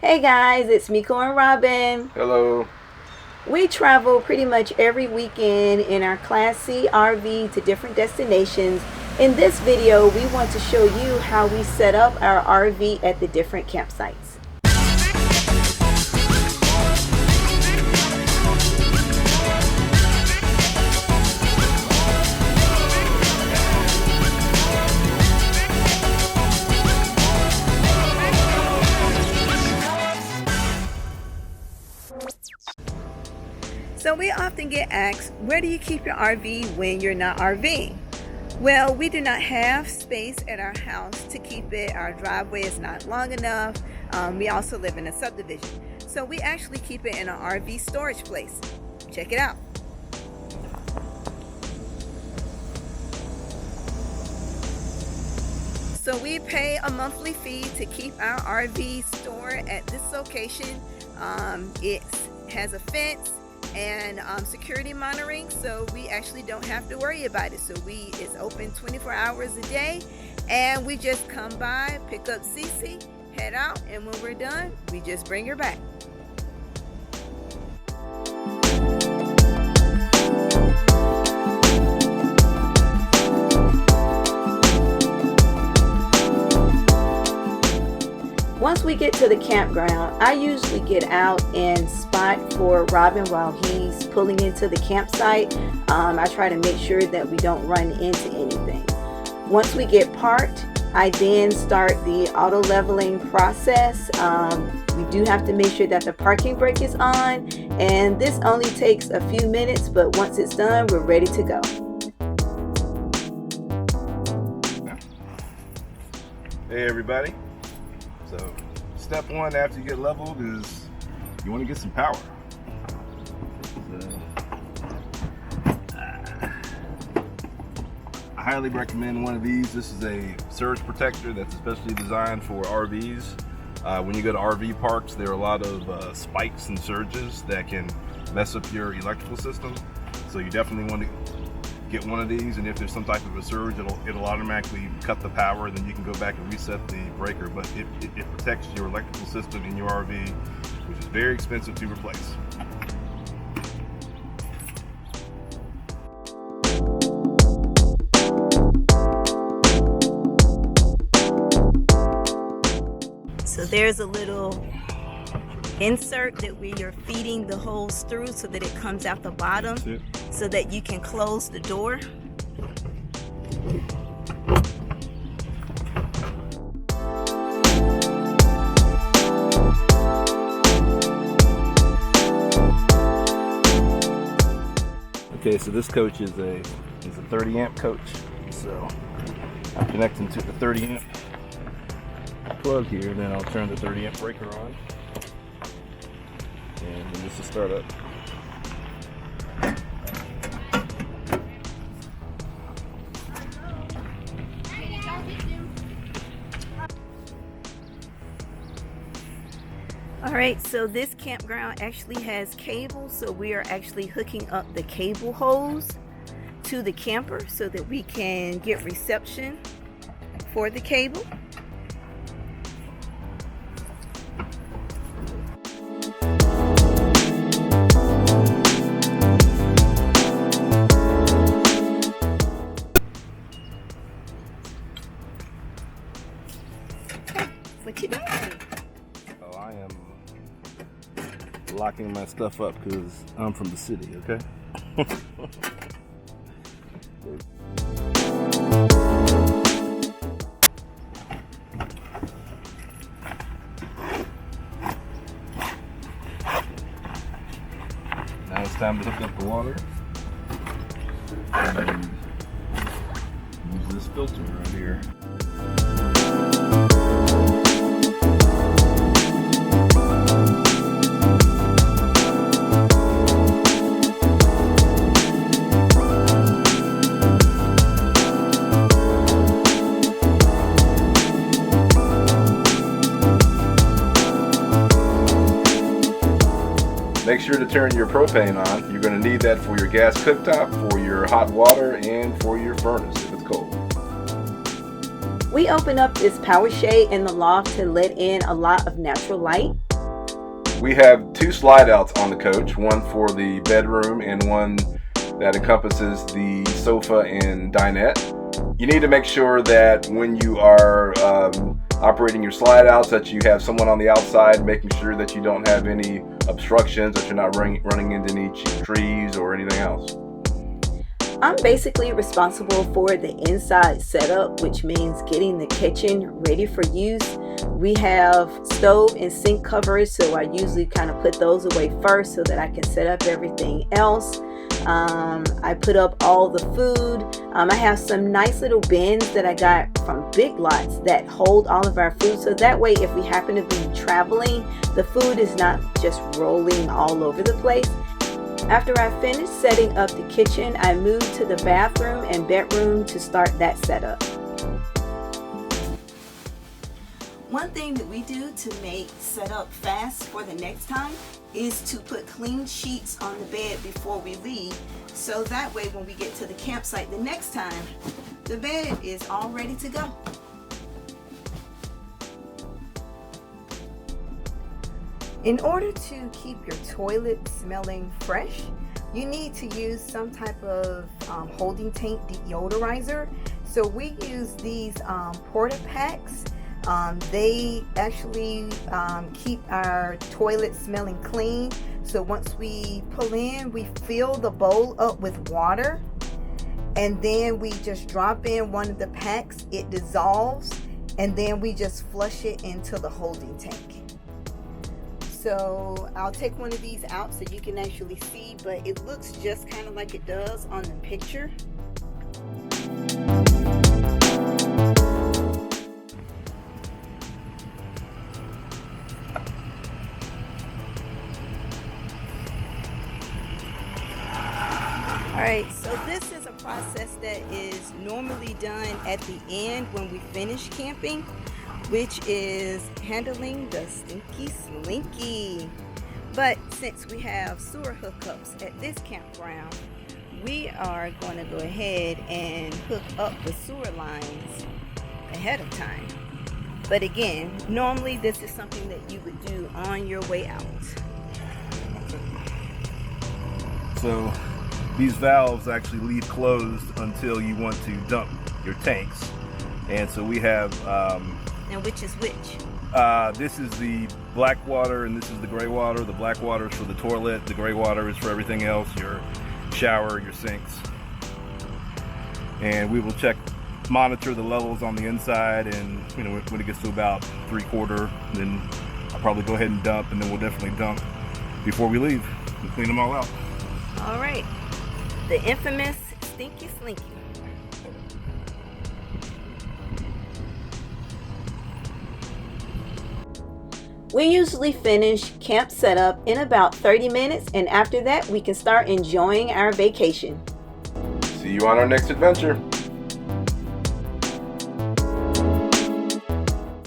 Hey guys, it's Miko and Robin. Hello. We travel pretty much every weekend in our Class C RV to different destinations. In this video, we want to show you how we set up our RV at the different campsites. So we often get asked, where do you keep your RV when you're not RVing? Well, we do not have space at our house to keep it. Our driveway is not long enough. We also live in a subdivision. So we actually keep it in an RV storage place. Check it out. So we pay a monthly fee to keep our RV stored at this location. It has a fence and security monitoring, so we actually don't have to worry about it. So it's open 24 hours a day, and we just come by, pick up Cece, head out, and when we're done, we just bring her back. Once we get to the campground, I usually get out and spot for Robin while he's pulling into the campsite. I try to make sure that we don't run into anything. Once we get parked, I then start the auto leveling process. We do have to make sure that the parking brake is on, and this only takes a few minutes, but once it's done, we're ready to go. Hey everybody. So step one after you get leveled is you want to get some power. I highly recommend one of these. This is a surge protector that's especially designed for RVs. When you go to RV parks, there are a lot of spikes and surges that can mess up your electrical system. So you definitely want to get one of these, and if there's some type of a surge, it'll automatically cut the power, then you can go back and reset the breaker. But it protects your electrical system in your RV, which is very expensive to replace. So there's a little insert that we are feeding the hose through so that it comes out the bottom, so that you can close the door. Okay, so this coach is a 30 amp coach. So I'm connecting to the 30 amp plug here, then I'll turn the 30 amp breaker on. And then this will start up. Alright, so this campground actually has cable, so we are actually hooking up the cable hose to the camper so that we can get reception for the cable. What you doing? Oh, I am locking my stuff up because I'm from the city, okay? Now it's time to hook up the water. And use this filter right here. Make sure to turn your propane on. You're going to need that for your gas cooktop, for your hot water, and for your furnace if it's cold. We opened up this power shade in the loft to let in a lot of natural light. We have two slide outs on the coach, one for the bedroom and one that encompasses the sofa and dinette. You need to make sure that when you are operating your slide outs that you have someone on the outside making sure that you don't have any obstructions, that you're not running into any cheap trees or anything else. I'm basically responsible for the inside setup, which means getting the kitchen ready for use. We have stove and sink covers, so I usually kind of put those away first so that I can set up everything else. I put up all the food. I have some nice little bins that I got from Big Lots that hold all of our food, so that way if we happen to be traveling, the food is not just rolling all over the place. After I finished setting up the kitchen, I moved to the bathroom and bedroom to start that setup. One thing that we do to make setup fast for the next time is to put clean sheets on the bed before we leave, so that way when we get to the campsite the next time, the bed is all ready to go. In order to keep your toilet smelling fresh, you need to use some type of holding tank deodorizer. So we use these Porta-Paks. They actually keep our toilet smelling clean. So once we pull in, we fill the bowl up with water, and then we just drop in one of the packs. It dissolves, and then we just flush it into the holding tank. So I'll take one of these out so you can actually see, but it looks just kind of like it does on the picture. Alright, so this is a process that is normally done at the end when we finish camping, which is handling the stinky slinky. But since we have sewer hookups at this campground, we are going to go ahead and hook up the sewer lines ahead of time. But again, normally this is something that you would do on your way out. So these valves actually leave closed until you want to dump your tanks. And so we have And which is which? this is the black water and this is the gray water. The black water is for the toilet, the gray water is for everything else, your shower, your sinks. And we will monitor the levels on the inside, and when it gets to about 3/4, then I'll probably go ahead and dump, and then we'll definitely dump before we leave and clean them all out. All right, the infamous stinky slinky. We usually finish camp setup in about 30 minutes, and after that we can start enjoying our vacation. See you on our next adventure.